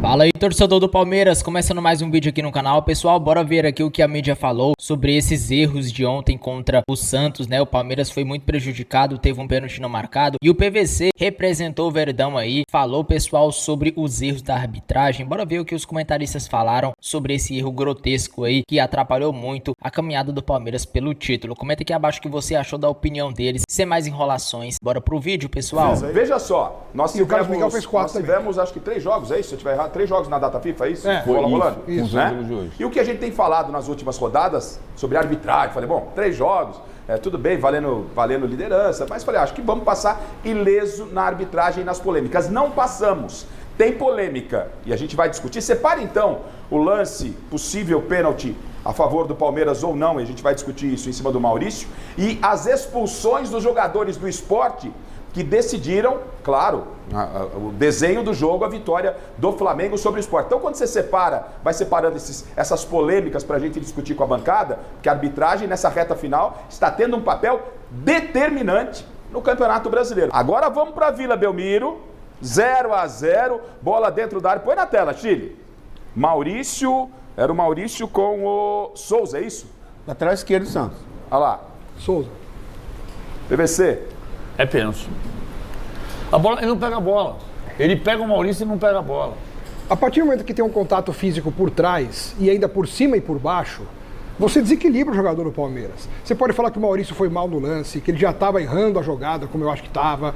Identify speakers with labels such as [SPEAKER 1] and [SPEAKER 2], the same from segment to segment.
[SPEAKER 1] Fala aí, torcedor do Palmeiras, começando mais um vídeo aqui no canal. Pessoal, bora ver aqui o que a mídia falou sobre esses erros de ontem contra o Santos, né? O Palmeiras foi muito prejudicado, teve um pênalti não marcado e o PVC representou o Verdão aí, falou, pessoal, sobre os erros da arbitragem. Bora ver o que os comentaristas falaram sobre esse erro grotesco aí que atrapalhou muito a caminhada do Palmeiras pelo título. Comenta aqui abaixo o que você achou da opinião deles, sem mais enrolações. Bora pro vídeo, pessoal.
[SPEAKER 2] Veja só, nós tivemos acho que 3 jogos, é isso? Se eu tiver errado, 3 jogos na data FIFA, é isso?
[SPEAKER 3] Foi
[SPEAKER 2] rolando?
[SPEAKER 3] Isso.
[SPEAKER 2] Né? E o que a gente tem falado nas últimas rodadas sobre arbitragem, falei, bom, 3 jogos, tudo bem, valendo liderança, mas falei, acho que vamos passar ileso na arbitragem e nas polêmicas. Não passamos. Tem polêmica e a gente vai discutir. Separa então o lance, possível pênalti a favor do Palmeiras ou não, e a gente vai discutir isso em cima do Maurício, e as expulsões dos jogadores do Sport que decidiram, claro, o desenho do jogo, a vitória do Flamengo sobre o Sport. Então, quando você vai separando essas polêmicas para a gente discutir com a bancada, que a arbitragem nessa reta final está tendo um papel determinante no Campeonato Brasileiro. Agora vamos para a Vila Belmiro, 0-0, bola dentro da área. Põe na tela, Chile. Maurício, era o Maurício com o Souza, é isso?
[SPEAKER 3] Lateral esquerdo do Santos.
[SPEAKER 2] Olha lá.
[SPEAKER 3] Souza.
[SPEAKER 2] PVC.
[SPEAKER 4] É pênalti. A bola, ele não pega a bola. Ele pega o Maurício e não pega a bola.
[SPEAKER 5] A partir do momento que tem um contato físico por trás e ainda por cima e por baixo, você desequilibra o jogador do Palmeiras. Você pode falar que o Maurício foi mal no lance, que ele já estava errando a jogada, como eu acho que estava.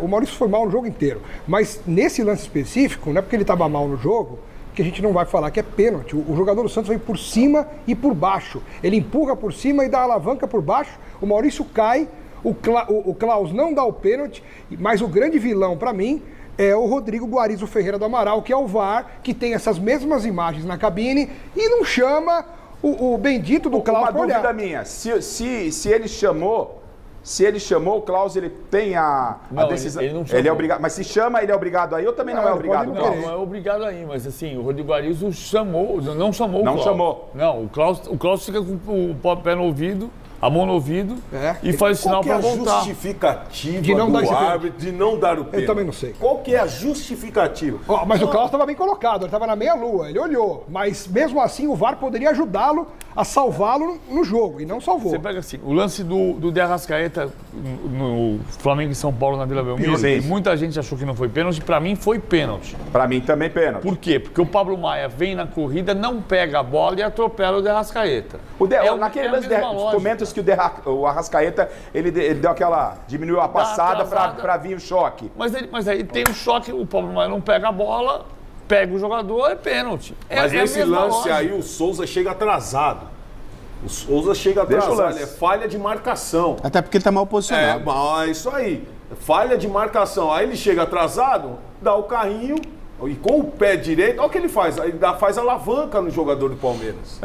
[SPEAKER 5] O Maurício foi mal no jogo inteiro. Mas nesse lance específico, não é porque ele estava mal no jogo que a gente não vai falar que é pênalti. O jogador do Santos vem por cima e por baixo. Ele empurra por cima e dá a alavanca por baixo. O Maurício cai. O Klaus não dá o pênalti, mas o grande vilão para mim é o Rodrigo Guarizo Ferreira do Amaral, que é o VAR, que tem essas mesmas imagens na cabine e não chama o bendito do Klaus para olhar.
[SPEAKER 2] Uma dúvida minha, se ele chamou, o Klaus, ele tem a decisão.
[SPEAKER 4] Ele não chamou.
[SPEAKER 2] Ele é obrigado, mas se chama, ele é obrigado aí ou também não é obrigado?
[SPEAKER 4] Não é obrigado aí, mas assim, o Rodrigo Guarizo não chamou o Klaus.
[SPEAKER 2] Não chamou.
[SPEAKER 4] Não, o Klaus fica com o pé no ouvido, a mão no ouvido e faz o sinal para voltar.
[SPEAKER 3] Qual que é a justificativa
[SPEAKER 5] de não
[SPEAKER 3] do árbitro de não dar o pênalti?
[SPEAKER 5] Eu também não sei.
[SPEAKER 3] Qual que é a justificativa?
[SPEAKER 5] Mas o Klaus estava bem colocado, ele estava na meia-lua, ele olhou. Mas mesmo assim o VAR poderia ajudá-lo a salvá-lo no jogo, e não salvou.
[SPEAKER 4] Você pega assim, o lance do De Arrascaeta no Flamengo e São Paulo na Vila Belmiro, muita gente achou que não foi pênalti, para mim foi pênalti.
[SPEAKER 2] Para mim também pênalti.
[SPEAKER 4] Por quê? Porque o Pablo Maia vem na corrida, não pega a bola e atropela o De Arrascaeta.
[SPEAKER 2] Naquele lance comentas que o Arrascaeta, ele deu aquela, diminuiu a passada para vir o choque.
[SPEAKER 4] Mas aí tem o choque, o Pablo Maia não pega a bola, pega o jogador, é pênalti.
[SPEAKER 3] Mas nesse lance aí o Souza chega atrasado. O Souza chega atrasado, é falha de marcação.
[SPEAKER 6] Até porque ele tá mal posicionado.
[SPEAKER 3] É isso aí, falha de marcação. Aí ele chega atrasado, dá o carrinho e com o pé direito, olha o que ele faz, aí faz alavanca no jogador do Palmeiras.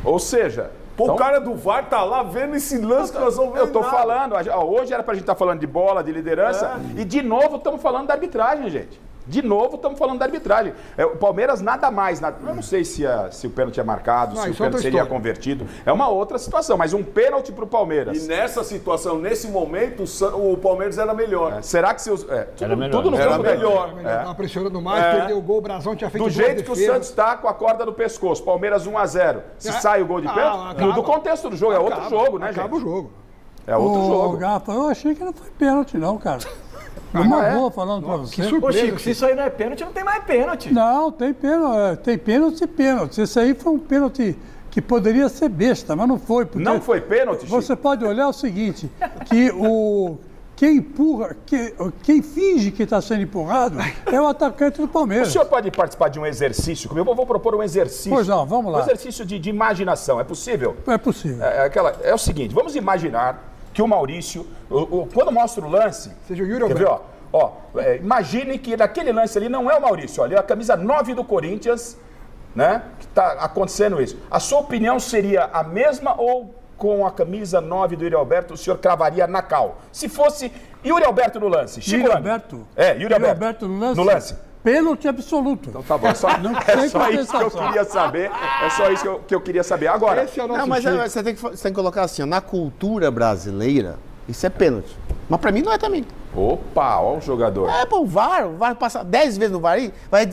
[SPEAKER 2] Ou seja...
[SPEAKER 3] O cara do VAR tá lá vendo esse lance que nós vamos ver.
[SPEAKER 2] Eu tô falando, hoje era pra gente estar falando de bola, de liderança, e de novo estamos falando da arbitragem, gente. De novo estamos falando da arbitragem. O Palmeiras nada mais, eu não sei se o pênalti é marcado, se o pênalti seria convertido. É uma outra situação, mas um pênalti pro Palmeiras.
[SPEAKER 3] E nessa situação, nesse momento, o Palmeiras era melhor.
[SPEAKER 2] Será que se
[SPEAKER 4] era melhor.
[SPEAKER 2] tudo no
[SPEAKER 3] era
[SPEAKER 2] campo
[SPEAKER 3] melhor.
[SPEAKER 5] Tava pressionando mais, perdeu o gol, o Brasão tinha feito
[SPEAKER 2] do jeito que o Santos tá com a corda no pescoço, Palmeiras 1-0. Se sai o gol de pênalti, muda o contexto do jogo, é outro jogo, né, gente?
[SPEAKER 5] Acaba o jogo.
[SPEAKER 2] É outro jogo.
[SPEAKER 7] Gafa, eu achei que não foi pênalti não, cara. Uma boa falando pra você.
[SPEAKER 8] Ô Chico, se isso aí não é pênalti, não tem mais pênalti.
[SPEAKER 7] Não, tem pênalti e pênalti. Esse aí foi um pênalti que poderia ser besta, mas não foi.
[SPEAKER 2] Não foi pênalti, Chico?
[SPEAKER 7] Você pode olhar o seguinte, que quem empurra, quem finge que está sendo empurrado é o atacante do Palmeiras.
[SPEAKER 2] O senhor pode participar de um exercício comigo? Eu vou propor um exercício.
[SPEAKER 7] Pois não, vamos lá.
[SPEAKER 2] Um exercício de imaginação, é possível?
[SPEAKER 7] É possível.
[SPEAKER 2] É o seguinte, vamos imaginar que o Maurício, quando mostra o lance...
[SPEAKER 5] Seja o Yuri
[SPEAKER 2] Quer ver, imagine que naquele lance ali não é o Maurício, olha, é a camisa 9 do Corinthians, né, que está acontecendo isso. A sua opinião seria a mesma ou com a camisa 9 do Yuri Alberto o senhor cravaria na cal? Se fosse Yuri Alberto no lance. Chico
[SPEAKER 7] Yuri Alberto?
[SPEAKER 2] Yuri Alberto
[SPEAKER 7] no lance. Pênalti absoluto.
[SPEAKER 2] Então tá bom, é só isso que eu queria saber. É só isso que eu queria saber. Agora,
[SPEAKER 6] mas você tem que colocar assim, na cultura brasileira, Isso é pênalti. Mas pra mim não é também.
[SPEAKER 2] Opa, ó o jogador.
[SPEAKER 6] O VAR passa 10 vezes no VAR aí, vai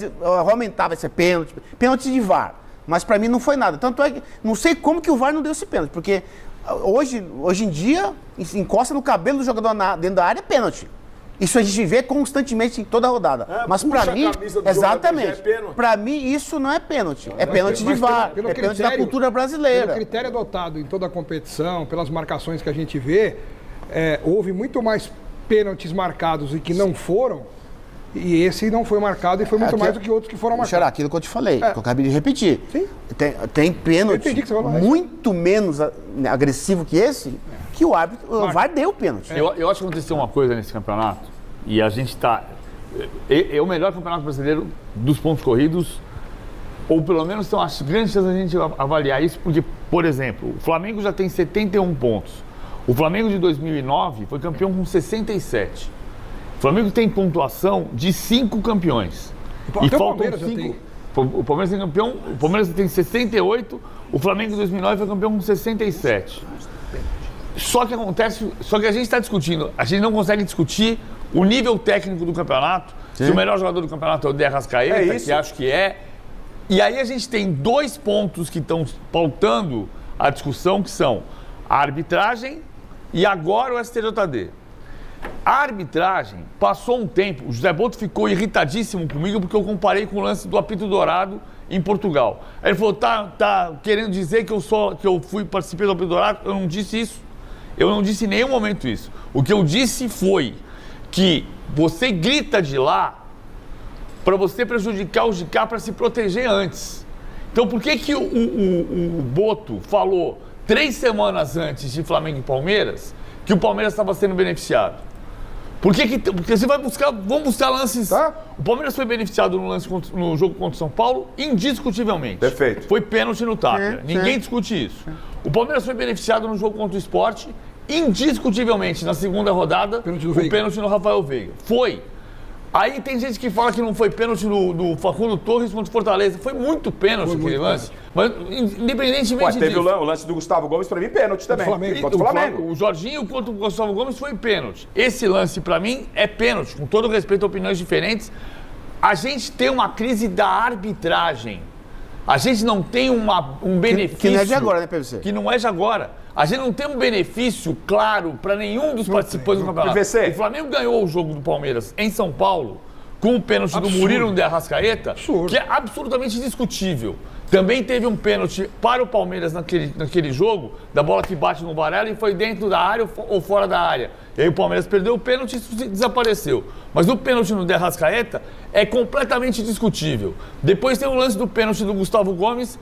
[SPEAKER 6] aumentar, vai ser pênalti. Pênalti de VAR. Mas pra mim não foi nada. Tanto é que não sei como que o VAR não deu esse pênalti, porque hoje em dia, encosta no cabelo do jogador dentro da área é pênalti. Isso a gente vê constantemente em toda a rodada. Mas pra mim, exatamente, pra mim isso não é pênalti. É pênalti de VAR, é pênalti da cultura brasileira.
[SPEAKER 5] Pelo critério adotado em toda a competição, pelas marcações que a gente vê, houve muito mais pênaltis marcados e que não foram, e esse não foi marcado e foi muito mais do que outros que foram marcados.
[SPEAKER 6] Será aquilo que eu te falei, que eu acabei de repetir.
[SPEAKER 5] Sim.
[SPEAKER 6] Tem pênalti muito menos agressivo que esse, que o árbitro, o VAR deu pênalti.
[SPEAKER 4] Eu acho que aconteceu uma coisa nesse campeonato, e a gente está... É o melhor campeonato brasileiro dos pontos corridos, ou pelo menos tem umas grandes chances de a gente avaliar isso, porque, por exemplo, o Flamengo já tem 71 pontos. O Flamengo de 2009 foi campeão com 67. O Flamengo tem pontuação de 5 campeões.
[SPEAKER 5] E faltam 5.
[SPEAKER 4] O Palmeiras tem campeão, o Palmeiras tem 68, o Flamengo de 2009 foi campeão com 67. Só que a gente está discutindo, a gente não consegue discutir o nível técnico do campeonato, se o melhor jogador do campeonato é o De Arrascaeta, que acho que é. E aí a gente tem 2 pontos que estão pautando a discussão, que são a arbitragem e agora o STJD. A arbitragem, passou um tempo, o José Boto ficou irritadíssimo comigo porque eu comparei com o lance do apito dourado em Portugal. Aí ele falou, tá querendo dizer que eu participei do apito dourado? Eu não disse isso. Eu não disse em nenhum momento isso. O que eu disse foi que você grita de lá para você prejudicar os de cá para se proteger antes. Então por que o Boto falou 3 semanas antes de Flamengo e Palmeiras que o Palmeiras estava sendo beneficiado? Porque você vai buscar, vamos buscar lances. Tá. O Palmeiras foi beneficiado no jogo contra o São Paulo, indiscutivelmente.
[SPEAKER 2] Perfeito.
[SPEAKER 4] Foi pênalti no Tapia. Ninguém discute isso. O Palmeiras foi beneficiado no jogo contra o Sport, indiscutivelmente, na segunda rodada, o pênalti no Rafael Veiga. Foi. Aí tem gente que fala que não foi pênalti do Facundo Torres contra o Fortaleza. Foi muito pênalti aquele lance. Mas, independentemente
[SPEAKER 2] teve
[SPEAKER 4] disso...
[SPEAKER 2] o lance do Gustavo Gomes, pra mim, pênalti também. Contra o Flamengo.
[SPEAKER 4] O Jorginho contra o Gustavo Gomes foi pênalti. Esse lance, pra mim, é pênalti. Com todo respeito a opiniões diferentes, a gente tem uma crise da arbitragem. A gente não tem um benefício...
[SPEAKER 6] Que não é de agora, né, PVC?
[SPEAKER 4] Que não é de agora. A gente não tem um benefício claro para nenhum dos participantes do campeonato.
[SPEAKER 2] PVC.
[SPEAKER 4] O Flamengo ganhou o jogo do Palmeiras em São Paulo com o pênalti do Murilo de Arrascaeta, que é absolutamente discutível. Também teve um pênalti para o Palmeiras naquele jogo, da bola que bate no Varela e foi dentro da área ou fora da área. E aí o Palmeiras perdeu o pênalti e isso desapareceu. Mas o pênalti no De Arrascaeta é completamente discutível. Depois tem o lance do pênalti do Gustavo Gomes,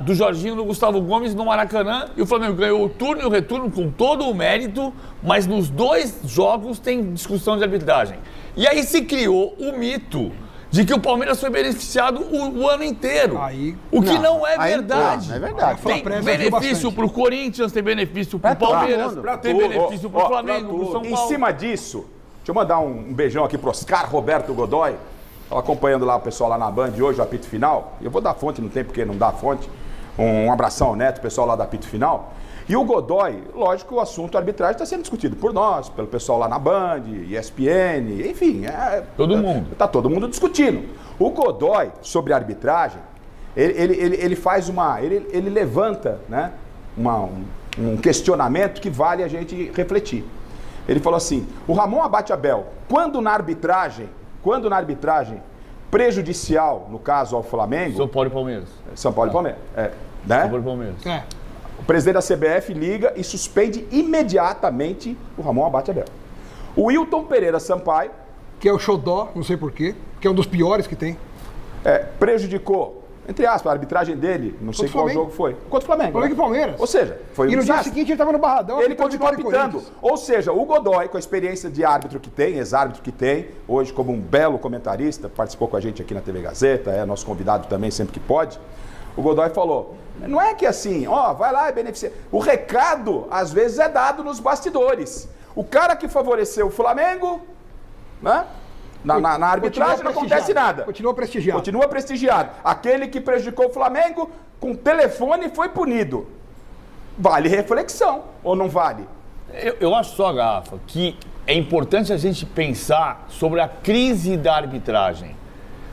[SPEAKER 4] do Jorginho no Gustavo Gomes no Maracanã, e o Flamengo ganhou o turno e o retorno com todo o mérito, mas nos 2 jogos tem discussão de arbitragem. E aí se criou o mito de que o Palmeiras foi beneficiado o ano inteiro. O que não é verdade.
[SPEAKER 6] Não é verdade.
[SPEAKER 4] Tem benefício para o Corinthians, tem benefício para o Palmeiras, tem benefício para o Flamengo, para o São Paulo.
[SPEAKER 2] Em cima disso, deixa eu mandar um beijão aqui para Oscar Roberto Godoy. Estava acompanhando lá o pessoal lá na Band hoje, o apito final. Eu vou dar fonte, não tem porque não dá fonte. Um abração ao Neto, pessoal lá do apito final. E o Godoy, lógico que o assunto arbitragem está sendo discutido por nós, pelo pessoal lá na Band, ESPN, enfim.
[SPEAKER 4] Todo mundo.
[SPEAKER 2] Está todo mundo discutindo. O Godoy, sobre arbitragem, ele faz ele levanta, né, um questionamento que vale a gente refletir. Ele falou assim, o Ramon Abate Abel, quando na arbitragem prejudicial, no caso ao Flamengo...
[SPEAKER 4] São Paulo e Palmeiras.
[SPEAKER 2] São Paulo e Palmeiras, né?
[SPEAKER 4] São Paulo e Palmeiras.
[SPEAKER 2] O presidente da CBF liga e suspende imediatamente o Ramon Abate Abel. O Wilton Pereira Sampaio...
[SPEAKER 5] Que é o xodó, não sei porquê, que é um dos piores que tem.
[SPEAKER 2] Prejudicou, entre aspas, a arbitragem dele, não sei qual jogo foi. Contra o Flamengo.
[SPEAKER 5] Flamengo e Palmeiras.
[SPEAKER 2] Ou seja, foi
[SPEAKER 5] E no dia seguinte ele estava no Barradão.
[SPEAKER 2] Ele continuou apitando. Ou seja, o Godoy, com a experiência de árbitro que tem, ex-árbitro que tem, hoje como um belo comentarista, participou com a gente aqui na TV Gazeta, é nosso convidado também sempre que pode. O Godoy falou, não é que assim, vai lá e beneficia. O recado, às vezes, é dado nos bastidores. O cara que favoreceu o Flamengo, né? Na arbitragem não acontece nada.
[SPEAKER 5] Continua prestigiado.
[SPEAKER 2] Continua prestigiado. Aquele que prejudicou o Flamengo, com telefone foi punido. Vale reflexão, ou não vale?
[SPEAKER 4] Eu acho só, Garrafa, que é importante a gente pensar sobre a crise da arbitragem.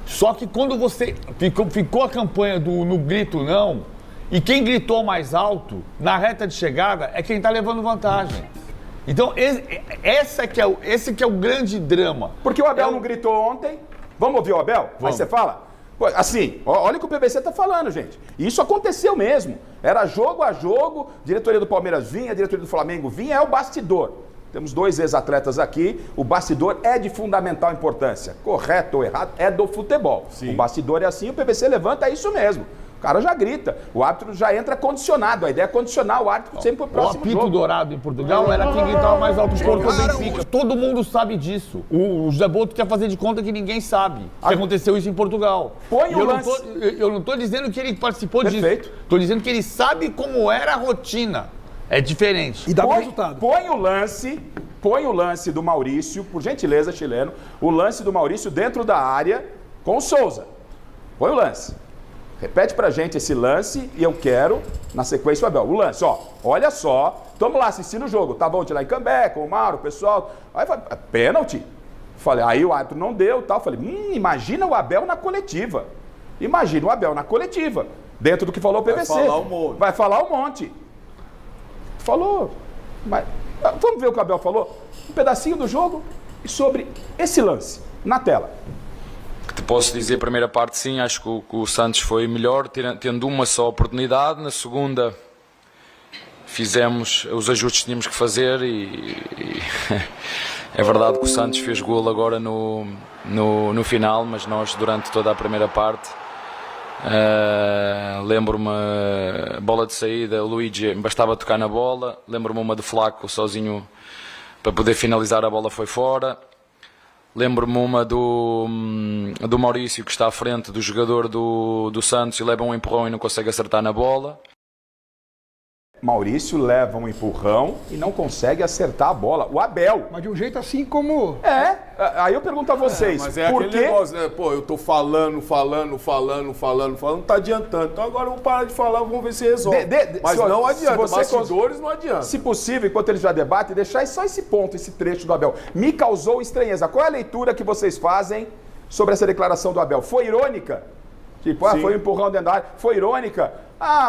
[SPEAKER 4] Só que quando você ficou a campanha no grito não, e quem gritou mais alto na reta de chegada é quem está levando vantagem. Então, esse que é o grande drama.
[SPEAKER 2] Porque o Abel não gritou ontem. Vamos ouvir o Abel? Aí você fala. Pô, assim, olha o que o PVC está falando, gente. Isso aconteceu mesmo. Era jogo a jogo, diretoria do Palmeiras vinha, diretoria do Flamengo vinha, é o bastidor. Temos 2 ex-atletas aqui, o bastidor é de fundamental importância. Correto ou errado, é do futebol. Sim. O bastidor é assim, o PVC levanta, é isso mesmo. O cara já grita, o árbitro já entra condicionado, a ideia é condicionar o árbitro sempre pro próximo jogo.
[SPEAKER 4] O apito dourado em Portugal era quem gritava mais alto que o Benfica. Todo mundo sabe disso. O José Boto quer fazer de conta que ninguém sabe que aconteceu isso em Portugal.
[SPEAKER 2] Põe o lance.
[SPEAKER 4] Eu não estou dizendo que ele participou
[SPEAKER 2] Perfeito.
[SPEAKER 4] disso. Estou dizendo que ele sabe como era a rotina. É diferente.
[SPEAKER 5] E dá resultado.
[SPEAKER 2] Põe o lance do Maurício, por gentileza, chileno, o lance do Maurício dentro da área com o Souza. Põe o lance. Repete pra gente esse lance e eu quero, na sequência, o Abel. O lance, ó, olha só, estamos lá assistindo o jogo. Tá bom, lá em Cambé, com o Mauro, o pessoal. Aí foi pênalti. Falei, aí o árbitro não deu, tal. Falei, imagina o Abel na coletiva. Imagina o Abel na coletiva. Dentro do que falou o PVC.
[SPEAKER 3] Vai falar um monte.
[SPEAKER 2] Vai falar um monte. Falou. Mas, vamos ver o que o Abel falou? Um pedacinho do jogo e sobre esse lance, na tela.
[SPEAKER 9] Te posso dizer, a primeira parte sim, acho que o Santos foi melhor, tendo uma só oportunidade. Na segunda fizemos os ajustes que tínhamos que fazer e é verdade que o Santos fez golo agora no final, mas nós durante toda a primeira parte, lembro-me, bola de saída, o Luigi bastava tocar na bola, lembro-me uma de Flaco sozinho para poder finalizar, a bola foi fora. Lembro-me uma do Maurício, que está à frente do jogador do Santos e leva um empurrão e não consegue acertar na bola.
[SPEAKER 2] Maurício leva um empurrão e não consegue acertar a bola. O Abel.
[SPEAKER 5] Mas de um jeito assim como...
[SPEAKER 2] Aí eu pergunto a vocês,
[SPEAKER 3] mas é
[SPEAKER 2] por
[SPEAKER 3] aquele
[SPEAKER 2] quê?
[SPEAKER 3] negócio, né? Pô, eu tô falando, não tá adiantando. Então agora vamos parar de falar, vamos ver se resolve. Mas não adianta, bastidores não adianta.
[SPEAKER 2] Se possível, enquanto eles já debatem, deixar só esse ponto, esse trecho do Abel. Me causou estranheza. Qual é a leitura que vocês fazem sobre essa declaração do Abel? Foi irônica? Tipo, foi um empurrão dentro da área. Foi irônica?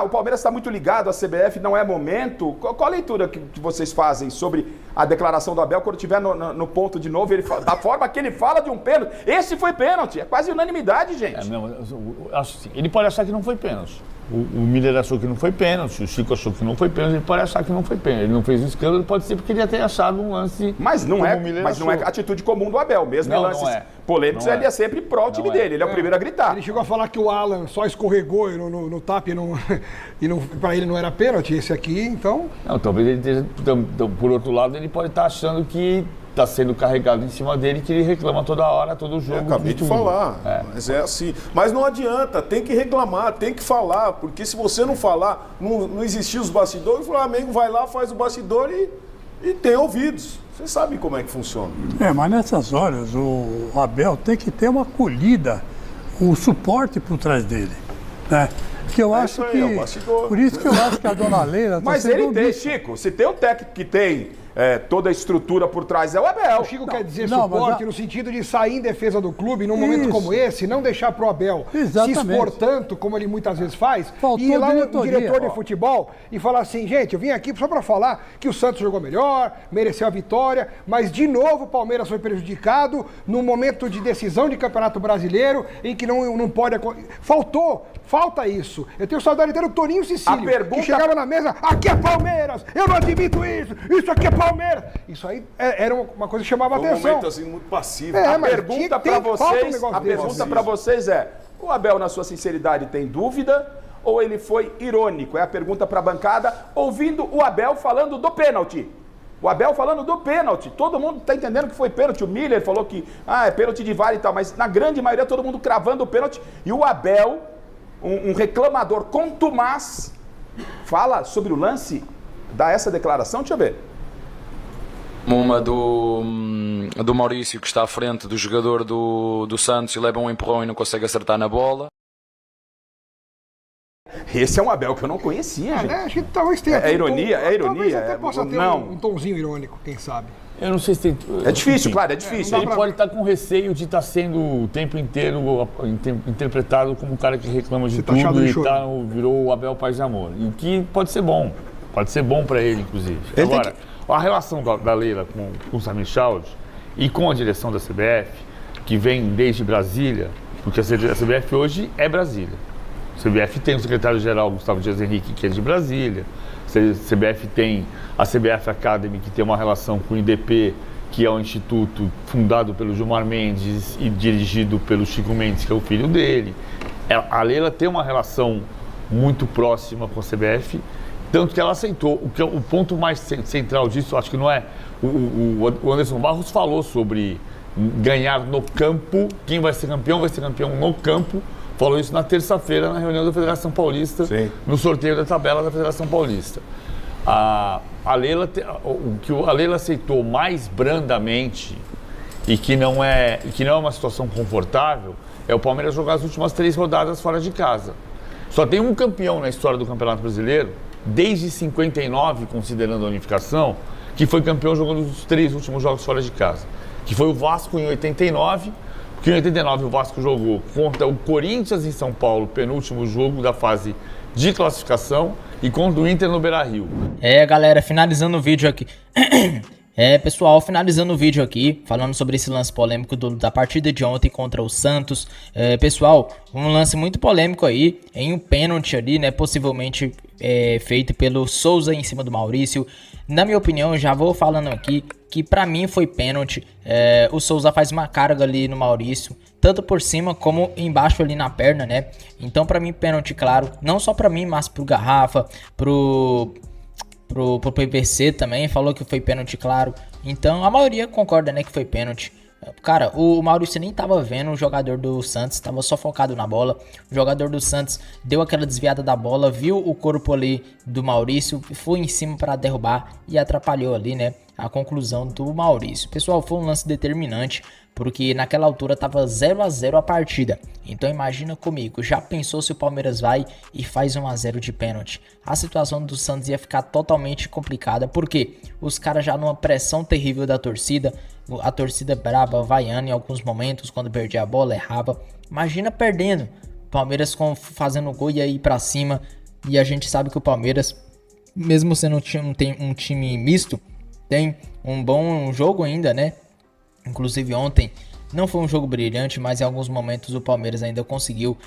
[SPEAKER 2] O Palmeiras está muito ligado à CBF, não é momento. Qual a leitura que vocês fazem sobre a declaração do Abel quando estiver no ponto de novo, da forma que ele fala de um pênalti? Esse foi pênalti, é quase unanimidade, gente.
[SPEAKER 4] Ele pode achar que não foi pênalti. O Miller achou que não foi pênalti, o Chico achou que não foi pênalti, ele pode achar que não foi pênalti. Ele não fez um escândalo, pode ser porque ele já tenha achado um lance.
[SPEAKER 2] Mas não é a atitude comum do Abel, mesmo em lances polêmicos, ele é sempre pró o time dele, ele é o primeiro a gritar.
[SPEAKER 5] Ele chegou a falar que o Alan só escorregou no tap e para ele não era pênalti, esse aqui, então...
[SPEAKER 4] Não, talvez ele esteja, por outro lado, ele pode estar achando que está sendo carregado em cima dele, que ele reclama toda hora, todo jogo.
[SPEAKER 3] Eu acabei de falar, mas é assim. Mas não adianta, tem que reclamar, tem que falar, porque se você não falar, não existir os bastidores, o Flamengo vai lá, faz o bastidor e tem ouvidos. Vocês sabem como é que funciona.
[SPEAKER 7] Mas nessas horas o Abel tem que ter uma acolhida, um suporte por trás dele, né? Que eu acho que... Por isso que eu acho que a dona Leila...
[SPEAKER 2] Mas ele tem, Chico, se tem um técnico que tem toda a estrutura por trás, é o Abel.
[SPEAKER 5] O Chico quer dizer suporte no sentido de sair em defesa do clube num momento como esse, não deixar pro Abel se expor tanto, como ele muitas vezes faz, e ir lá no diretor de futebol e falar assim, gente, eu vim aqui só pra falar que o Santos jogou melhor, mereceu a vitória, mas de novo o Palmeiras foi prejudicado num momento de decisão de Campeonato Brasileiro em que não pode... Falta isso. Eu tenho saudade do Toninho Cecílio, que chegava na mesa, aqui é Palmeiras, eu não admito isso aqui é Palmeiras. Isso aí era uma coisa que chamava atenção.
[SPEAKER 3] Um momento assim muito passivo.
[SPEAKER 2] A pergunta para vocês é, o Abel, na sua sinceridade, tem dúvida ou ele foi irônico? É a pergunta para a bancada, ouvindo o Abel falando do pênalti. O Abel falando do pênalti. Todo mundo está entendendo que foi pênalti. O Miller falou que é pênalti de VAR e tal, mas na grande maioria todo mundo cravando o pênalti. E o Abel, um reclamador contumaz, fala sobre o lance, dá essa declaração, deixa eu ver.
[SPEAKER 9] Uma do Maurício, que está à frente do jogador do Santos e leva um empurrão e não consegue acertar na bola.
[SPEAKER 2] Esse é um Abel que eu não conhecia, gente.
[SPEAKER 5] Né? Acho que talvez tenha.
[SPEAKER 2] É ironia? É ironia?
[SPEAKER 5] Talvez até possa ter
[SPEAKER 2] não.
[SPEAKER 5] um tomzinho irônico, quem sabe.
[SPEAKER 4] Eu não sei se tem.
[SPEAKER 2] É difícil,
[SPEAKER 4] enfim,
[SPEAKER 2] claro, é difícil.
[SPEAKER 4] Ele pode estar com receio de estar sendo o tempo inteiro interpretado como um cara que reclama de tudo e virou o Abel Paz de Amor. E que pode ser bom para ele, inclusive. Agora, a relação da Leila com o Samir Chaud e com a direção da CBF, que vem desde Brasília, porque a CBF hoje é Brasília. A CBF tem o secretário-geral Gustavo Dias Henrique, que é de Brasília. A CBF tem a CBF Academy, que tem uma relação com o IDP, que é um instituto fundado pelo Gilmar Mendes e dirigido pelo Chico Mendes, que é o filho dele. A Leila tem uma relação muito próxima com a CBF, tanto que ela aceitou. O ponto mais central disso, acho que não é... O Anderson Barros falou sobre ganhar no campo, quem vai ser campeão no campo. Falou isso na terça-feira na reunião da Federação Paulista, no sorteio da tabela da Federação Paulista. O que a Leila aceitou mais brandamente e que não é uma situação confortável é o Palmeiras jogar as últimas 3 rodadas fora de casa. Só tem um campeão na história do Campeonato Brasileiro, desde 59, considerando a unificação, que foi campeão jogando os 3 últimos jogos fora de casa, que foi o Vasco em 89. Porque em 89 o Vasco jogou contra o Corinthians em São Paulo, penúltimo jogo da fase de classificação, e contra o Inter no Beira-Rio.
[SPEAKER 1] Galera, finalizando o vídeo aqui. Pessoal, finalizando o vídeo aqui, falando sobre esse lance polêmico da partida de ontem contra o Santos. Pessoal, um lance muito polêmico aí, em um pênalti ali, né, possivelmente feito pelo Souza em cima do Maurício. Na minha opinião, já vou falando aqui, que pra mim foi pênalti. O Souza faz uma carga ali no Maurício, tanto por cima como embaixo ali na perna, né? Então pra mim pênalti, claro, não só pra mim, mas pro Garrafa, pro PVC também, falou que foi pênalti, claro. Então a maioria concorda, né, que foi pênalti. Cara, o Maurício nem tava vendo o jogador do Santos, tava só focado na bola. O jogador do Santos deu aquela desviada da bola, viu o corpo ali do Maurício, foi em cima para derrubar e atrapalhou ali, né, a conclusão do Maurício. Pessoal, foi um lance determinante, porque naquela altura tava 0-0 a partida. Então imagina comigo, já pensou se o Palmeiras vai e faz 1-0 de pênalti? A situação do Santos ia ficar totalmente complicada, porque os caras já numa pressão terrível da torcida, a torcida braba, vaiando em alguns momentos, quando perdia a bola, errava. Imagina perdendo, Palmeiras fazendo gol e aí pra cima, e a gente sabe que o Palmeiras, mesmo sendo um time misto, tem um bom jogo ainda, né? Inclusive ontem não foi um jogo brilhante, mas em alguns momentos o Palmeiras ainda conseguiu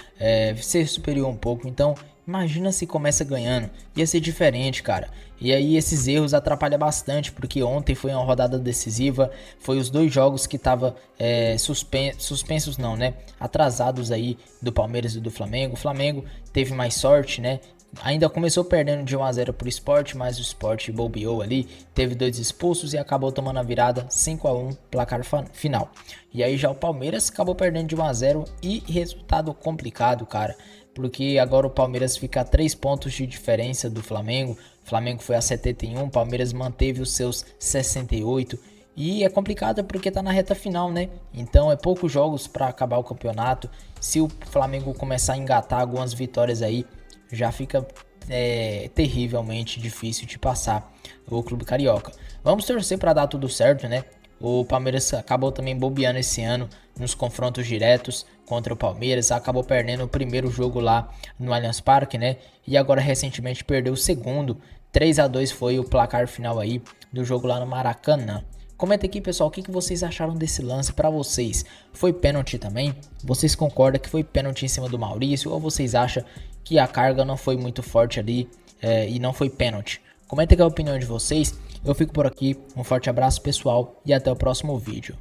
[SPEAKER 1] ser superior um pouco. Então imagina se começa ganhando, ia ser diferente, cara. E aí esses erros atrapalham bastante, porque ontem foi uma rodada decisiva, foi os 2 jogos que estavam suspensos não, né? Atrasados aí do Palmeiras e do Flamengo. O Flamengo teve mais sorte, né? Ainda começou perdendo de 1-0 pro Sport, mas o Sport bobeou ali, teve 2 expulsos e acabou tomando a virada 5-1, placar final. E aí já o Palmeiras acabou perdendo de 1-0 e resultado complicado, cara, porque agora o Palmeiras fica a 3 pontos de diferença do Flamengo. O Flamengo foi a 71, o Palmeiras manteve os seus 68. E é complicado porque tá na reta final, né? Então é poucos jogos para acabar o campeonato. Se o Flamengo começar a engatar algumas vitórias aí, já fica terrivelmente difícil de passar o Clube Carioca. Vamos torcer para dar tudo certo, né? O Palmeiras acabou também bobeando esse ano nos confrontos diretos contra o Palmeiras. Acabou perdendo o primeiro jogo lá no Allianz Parque, né? E agora recentemente perdeu o segundo. 3-2 foi o placar final aí do jogo lá no Maracanã. Comenta aqui, pessoal, o que vocês acharam desse lance para vocês. Foi pênalti também? Vocês concordam que foi pênalti em cima do Maurício? Ou vocês acham que a carga não foi muito forte ali e não foi pênalti? Comenta aqui a opinião de vocês. Eu fico por aqui. Um forte abraço, pessoal, e até o próximo vídeo.